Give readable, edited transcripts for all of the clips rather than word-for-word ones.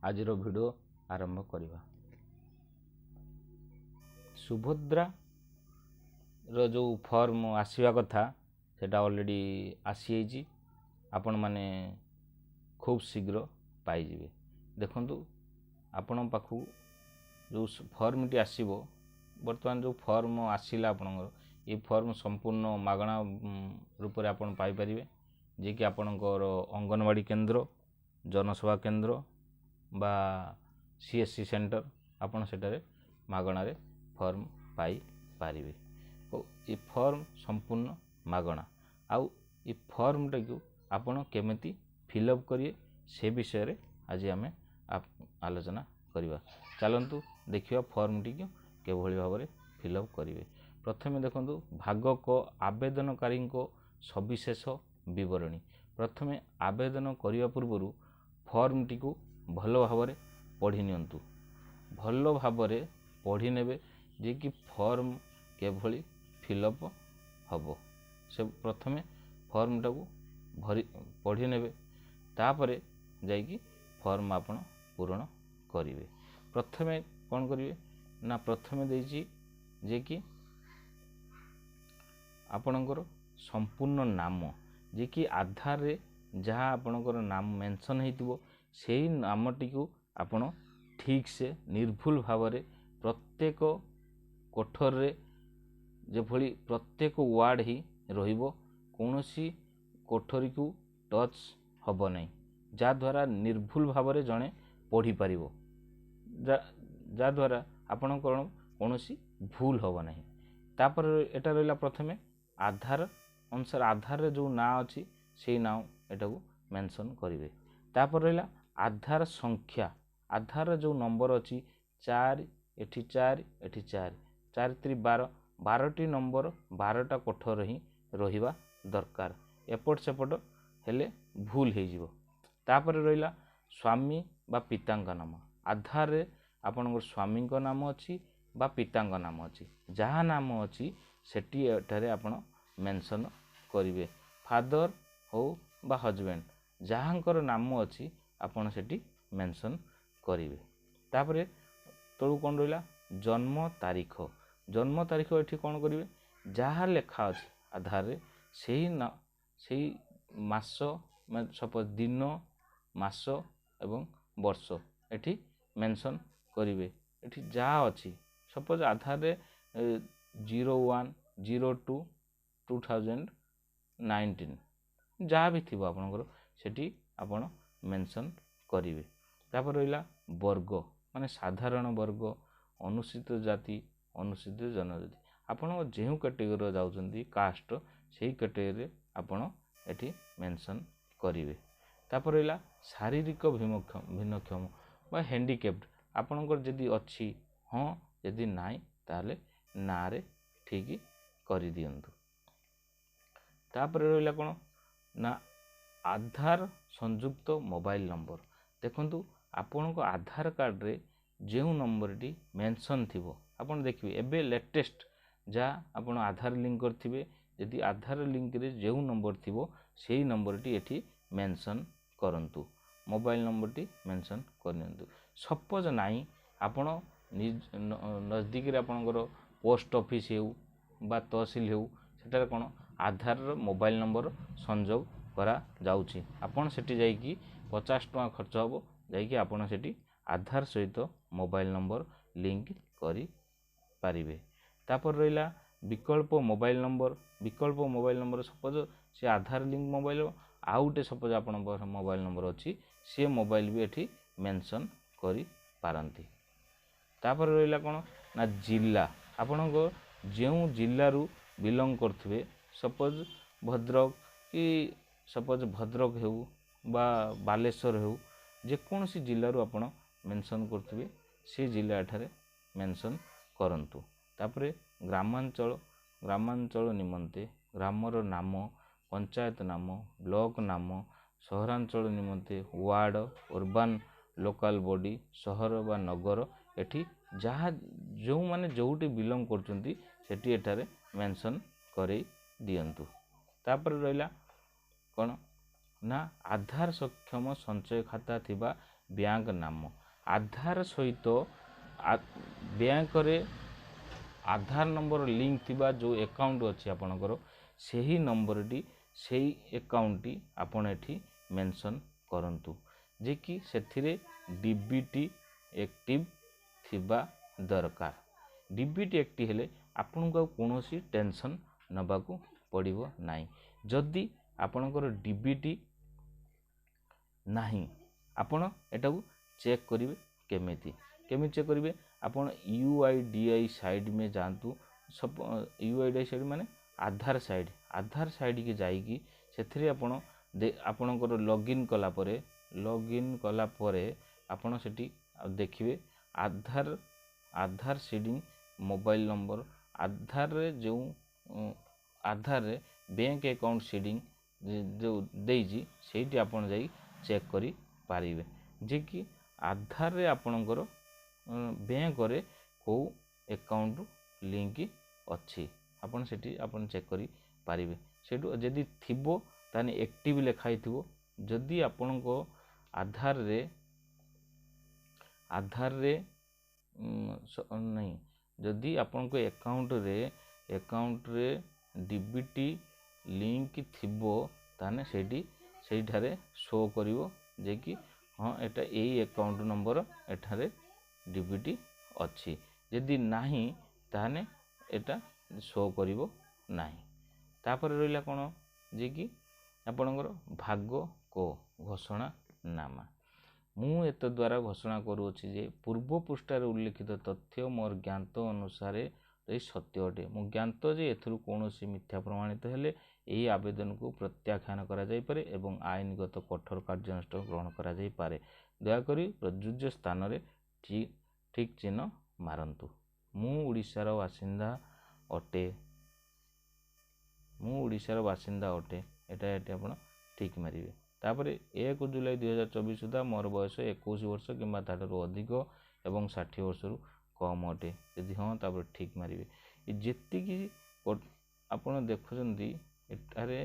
आजिर video आरंभ करवा। सुभद्रा रो जो फॉर्म आसवा कथा सेटा ऑलरेडी आसी आपण माने खूब शीघ्र पाइबे। देखंतु आपण पाखु जो फॉर्मटी आसीबो बर्तमान जो फॉर्म आसीला आपणकर ये फॉर्म संपूर्ण मागणा रूप में आपण पाई परिबे जे कि आपणकर अंगनवाड़ी केंद्र जनसेवा केंद्र बा सीएससी सेंटर आपण सेटारे मागणा रे फॉर्म पाई पारिबे। तो ये फॉर्म संपूर्ण मागणा आउ ये फॉर्मटा को आपण केमिति फिलअप करिए से विषय रे आज आमे आलोचना करिबा। चलंतु देखिबा फॉर्मटी को केभଳି भाବରେ फिलअप करिवे। प्रथमे देखंतु भागक आवेदनकारी को सविशेष विवरणी। प्रथमे आवेदन करिया पूर्व फॉर्मटी को भल भाବରେ पढ़ी नियंतु। भल भाବରେ पढ़ी नेबे जे कि फॉर्म केभଳି फिलअप हबो से प्रथमे फॉर्मटा को भरी पढ़ी नेबे तापरे जाई कि फॉर्म आपण पूर्ण करिवे। प्रथमे कौन करिवे ना प्रथमे देइछि जे कि आपणकर संपूर्ण नाम जे कि आधार रे जहाँ आपणकर नाम मेंशन हेतिबो सेही नामटी को आपण ठीक से निर्भुल भावरे प्रत्येक कोठर रे जे भली प्रत्येक वार्ड ही रहिबो कोनोसी कोठरी को टच हबो नै जा द्वारा निर्भुल भावरे जणे पढ़ी पारिबो जा द्वारा आपण कोनोसी भूल हबो नै। तापर एटा रहला प्रथमे आधार अनुसार आधार रे जो ना अछि सेही नाम एटा को मेंशन करिवे। तापर रहला आधार संख्या आधार जो नंबर अछि 4 एठी 4 एठी 4 4 3 12 12टी नंबर 12टा कोठर ही रहिबा दरकार एपट सेपट हेले भूल हे जिवो। तापर रहला स्वामी बा पितांका नाम आधार रे आपनकर स्वामी को नाम अछि बा पितांका नाम अछि जहाँ नाम अछि सेठी एठारे आपण मेंशन करिवे। फादर हो बा हस्बैंड जहाँकर नाम अछि आपण सेठी मेंशन करिवे। तापरे तळु कोन रहला जन्म तारीख एठी कोन करिवे जहाँ लेखा अछि आधार रे सेही मास सपोज दिन मास एवं वर्ष एठी मेंशन करिवे। एठी जहाँ अछि सपोज आधार रे 01 02 2019 जहाँ भी थिबो आपनकर सेठी आपण मेंशन करिवे। तापर रहला वर्ग माने साधारण वर्ग अनुसूचित जाति अनुसूचित जनजाति आपण जेहु कैटेगरी जाउचंदी कास्ट सेही कैटेगरी आपण एठी मेंशन करिवे। तापर रहला शारीरिक भिन्नक्षम बा हैंडिकैप्ड आपणकर जदि अछि हाँ यदि नाई ताले ना रे ठीक करि दियंतु। तापर रहला कोन ना आधार संयुक्त मोबाइल नंबर देखंतु आपनको आधार कार्ड रे जेउ नंबर टी मेंशन थिबो आपण देखिबे एबे लेटेस्ट जा आपण आधार लिंक करथिबे यदि आधार लिंक रे जेउ नंबर थिबो सेही नंबर टी एठी मेंशन करंतु मोबाइल नंबर टी मेंशन करनियंतु। सपोज नाही आपण नजदीक रे आपनकर पोस्ट ऑफिस हेउ बा तहसील हेउ सेटारे कोन आधार रो मोबाइल नंबर संयोग करा जाउची आपण सेठी जाई कि 50 टका खर्च हबो जाई कि आपण सेठी आधार सहित मोबाइल नंबर लिंक करी पारिबे। तापर रहिला विकल्प मोबाइल नंबर सपोज से आधार लिंक मोबाइल आउटे सपोज आपण मोबाइल नंबर अछि से मोबाइल भी एठी मेंशन करी पारंती। तापर रहिला कोन ना जिल्ला आपण को जेउ जिल्ला रु बिलोंग करथबे सपोज भद्रक कि सपोज भद्रक हेउ बा बालेश्वर हेउ जे कोनसी जिल्ला रु आपण मेंशन करथबे से जिल्ला एठारे मेंशन करंतु। तापरे ग्रामांचल निमंते ग्रामर नाम पंचायत नाम ब्लॉक नाम सहरांचल निमंते वार्ड अर्बन लोकल बॉडी शहर बा नगर एठी जहाँ जो माने जोटी बिलोंग करचंती सेठी एठारे मेंशन करै दियंतु। तापर रहिला कोन ना आधार सक्षम संचय खाता थिबा ବ୍ୟାଙ୍କ ନାମ। ଆଧାର ସହିତ ବ୍ୟାଙ୍କରେ ଆଧାର ନମ୍ବର ଲିଙ୍କ ଥିବା ଯେଉଁ ଆକାଉଣ୍ଟ ଅଛି ଆପଣଙ୍କର ସେହି ନମ୍ବରଟି ସେଇ ଆକାଉଣ୍ଟଟି ଆପଣ ଏଠି ମେନସନ୍ କରନ୍ତୁ ଯେ କି ସେଥିରେ ଡିବିଟି ଆକ୍ଟିଭ ଥିବା ଦରକାର। ଡିବିଟି ଆକ୍ଟିଭ ହେଲେ ଆପଣଙ୍କୁ ଆଉ କୌଣସି ଟେନସନ୍ ନେବାକୁ ପଡ଼ିବ ନାହିଁ। ଯଦି ଆପଣଙ୍କର ଡିବିଟି ନାହିଁ ଆପଣ ଏଟାକୁ ଚେକ୍ କରିବେ କେମିତି ଚେକ୍ କରିବେ ଆପଣ UIDAI ସାଇଟ୍ ମେ ଯାଆନ୍ତୁ। UIDAI ସାଇଟ୍ ମାନେ ଆଧାର ସାଇଟ୍ କି ଯାଇକି ସେଥିରେ ଆପଣଙ୍କର ଲଗ୍ଇନ୍ କଲା ପରେ ଆପଣ ସେଠି ଦେଖିବେ ଆଧାର ସିଡ଼ିଂ ମୋବାଇଲ ନମ୍ବର ଆଧାରରେ ବ୍ୟାଙ୍କ ଆକାଉଣ୍ଟ ସିଡ଼ିଂ ଯେଉଁ ଦେଇଛି ସେଇଠି ଆପଣ ଯାଇ ଚେକ୍ କରିପାରିବେ ଯେ କି ଆଧାରରେ ଆପଣଙ୍କର ବ୍ୟାଙ୍କରେ କେଉଁ ଆକାଉଣ୍ଟ ଲିଙ୍କ ଅଛି ଆପଣ ସେଠି ଚେକ୍ କରିପାରିବେ। ସେଇଠୁ ଯଦି ଥିବ ତାହେଲେ ଆକ୍ଟିଭ ଲେଖା ହେଇଥିବ। ଯଦି ଆପଣଙ୍କ ଆଧାରରେ ନାହିଁ ଯଦି ଆପଣଙ୍କ ଆକାଉଣ୍ଟରେ ଡିବିଟି ଲିଙ୍କ ଥିବ ତାହେଲେ ସେଇଠାରେ ଶୋ କରିବ ଯେ କି ହଁ ଏଟା ଏଇ ଆକାଉଣ୍ଟ ନମ୍ବର ଏଠାରେ ଡିବିଟି ଅଛି। ଯଦି ନାହିଁ ତାହେଲେ ଏଟା ଶୋ କରିବ ନାହିଁ। ତାପରେ ରହିଲା କ'ଣ ଯେ କି ଆପଣଙ୍କର ଭାଗ କ ଘୋଷଣାନାମା। ମୁଁ ଏତଦ୍ୱାରା ଘୋଷଣା କରୁଅଛି ଯେ ପୂର୍ବ ପୃଷ୍ଠାରେ ଉଲ୍ଲେଖିତ ତଥ୍ୟ ମୋର ଜ୍ଞାତ ଅନୁସାରେ ସତ୍ୟ ଅଟେ। ମୁଁ ଜ୍ଞାତ ଯେ ଏଥିରୁ କୌଣସି ମିଥ୍ୟା ପ୍ରମାଣିତ ହେଲେ ଏହି ଆବେଦନକୁ ପ୍ରତ୍ୟାଖ୍ୟାନ କରାଯାଇପାରେ ଏବଂ ଆଇନଗତ କଠୋର କାର୍ଯ୍ୟାନୁଷ୍ଠାନ ଗ୍ରହଣ କରାଯାଇପାରେ। ଦୟାକରି ପ୍ରଯୁଜ୍ୟ ସ୍ଥାନରେ ଠିକ୍ ଚିହ୍ନ ମାରନ୍ତୁ। ମୁଁ ଓଡ଼ିଶାର ବାସିନ୍ଦା ଅଟେ। ଏଟା ଆପଣ ଠିକ୍ ମାରିବେ। ତାପରେ 1 ଜୁଲାଇ 2024 ସୁଦ୍ଧା ମୋର ବୟସ 21 ବର୍ଷ କିମ୍ବା ତାଠାରୁ ଅଧିକ ଏବଂ 60 ବର୍ଷରୁ କମ୍ ଅଟେ। ଯଦି ହଁ ତାପରେ ଠିକ୍ ମାରିବେ। ଯେତିକି ଆପଣ ଦେଖୁଛନ୍ତି ଏଠାରେ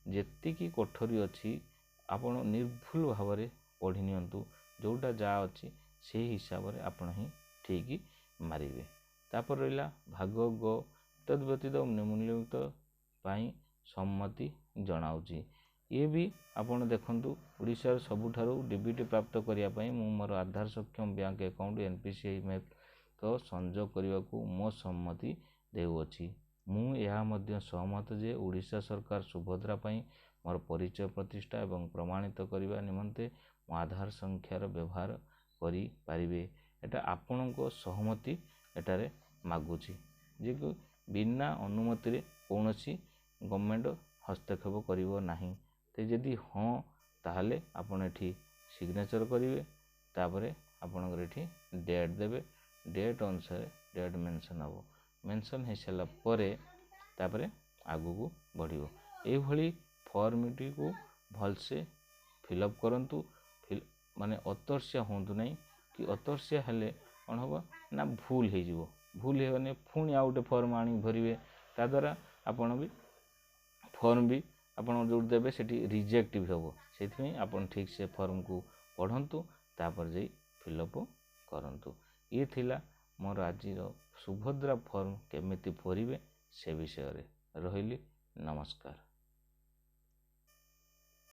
ଯେତିକି କୋଠରୀ ଅଛି ଆପଣ ନିର୍ଭୁଲ ଭାବରେ ପଢ଼ି ନିଅନ୍ତୁ। ଯେଉଁଟା ଯାହା ଅଛି ସେହି ହିସାବରେ ଆପଣ ହିଁ ଠିକ୍ ମାରିବେ। ତାପରେ ରହିଲା ଭାଗ ଗ ତଦ୍ବ୍ୟତୀତ ନିମ୍ନଲିଖିତ ପାଇଁ ସମ୍ମତି ଜଣାଉଛି। ଇଏ ବି ଆପଣ ଦେଖନ୍ତୁ ଓଡ଼ିଶାର ସବୁଠାରୁ ଡିବିଟି ପ୍ରାପ୍ତ କରିବା ପାଇଁ ମୁଁ ମୋର ଆଧାର ସକ୍ଷମ ବ୍ୟାଙ୍କ ଆକାଉଣ୍ଟ NPCI ତ ସଂଯୋଗ କରିବାକୁ ମୋ ସମ୍ମତି ଦେଉଅଛି। ମୁଁ ଏହା ମଧ୍ୟ ସହମତ ଯେ ଓଡ଼ିଶା ସରକାର ସୁଭଦ୍ରା ପାଇଁ ମୋର ପରିଚୟ ପ୍ରତିଷ୍ଠା ଏବଂ ପ୍ରମାଣିତ କରିବା ନିମନ୍ତେ ମୋ ଆଧାର ସଂଖ୍ୟାର ବ୍ୟବହାର କରିପାରିବେ। ଏଟା ଆପଣଙ୍କ ସହମତି ଏଠାରେ ମାଗୁଛି ଯେ ବିନା ଅନୁମତିରେ କୌଣସି ଗଭର୍ଣ୍ଣମେଣ୍ଟ ହସ୍ତକ୍ଷେପ କରିବ ନାହିଁ। ତ ଯଦି ହଁ ତାହେଲେ ଆପଣ ଏଠି ସିଗ୍ନେଚର କରିବେ। ତାପରେ ଆପଣଙ୍କର ଏଠି ଡେଟ୍ ଦେବେ। ଡେଟ୍ ଅନୁସାରେ ଡେଟ୍ ମେନସନ୍ ହେବ। ମେନସନ୍ ହେଇସାରିଲା ପରେ ତାପରେ ଆଗକୁ ବଢ଼ିବ। ଏଇଭଳି ଫର୍ମଟିକୁ ଭଲସେ ଫିଲ୍ଅପ୍ କରନ୍ତୁ। ମାନେ ଅତର୍ସିଆ ହୁଅନ୍ତୁ ନାହିଁ କି ଅତର୍ସିଆ ହେଲେ କ'ଣ ହେବ ନା ଭୁଲ ହେଇଯିବ। ଭୁଲ ହେଇଗଲେ ପୁଣି ଆଉ ଗୋଟେ ଫର୍ମ ଆଣିକି ଭରିବେ। ତାଦ୍ୱାରା ଆପଣ ବି ଫର୍ମ ବି ଆପଣ ଯେଉଁଠି ଦେବେ ସେଠି ରିଜେକ୍ଟ ବି ହେବ। ସେଥିପାଇଁ ଆପଣ ଠିକ୍ ସେ ଫର୍ମକୁ ପଢ଼ନ୍ତୁ ତାପରେ ଯାଇ ଫିଲ୍ଅପ୍ କରନ୍ତୁ। ଇଏ ଥିଲା ମୋର ଆଜିର ସୁଭଦ୍ରା ଫର୍ମ କେମିତି ଭରିବେ ସେ ବିଷୟରେ। ରହିଲି, ନମସ୍କାର।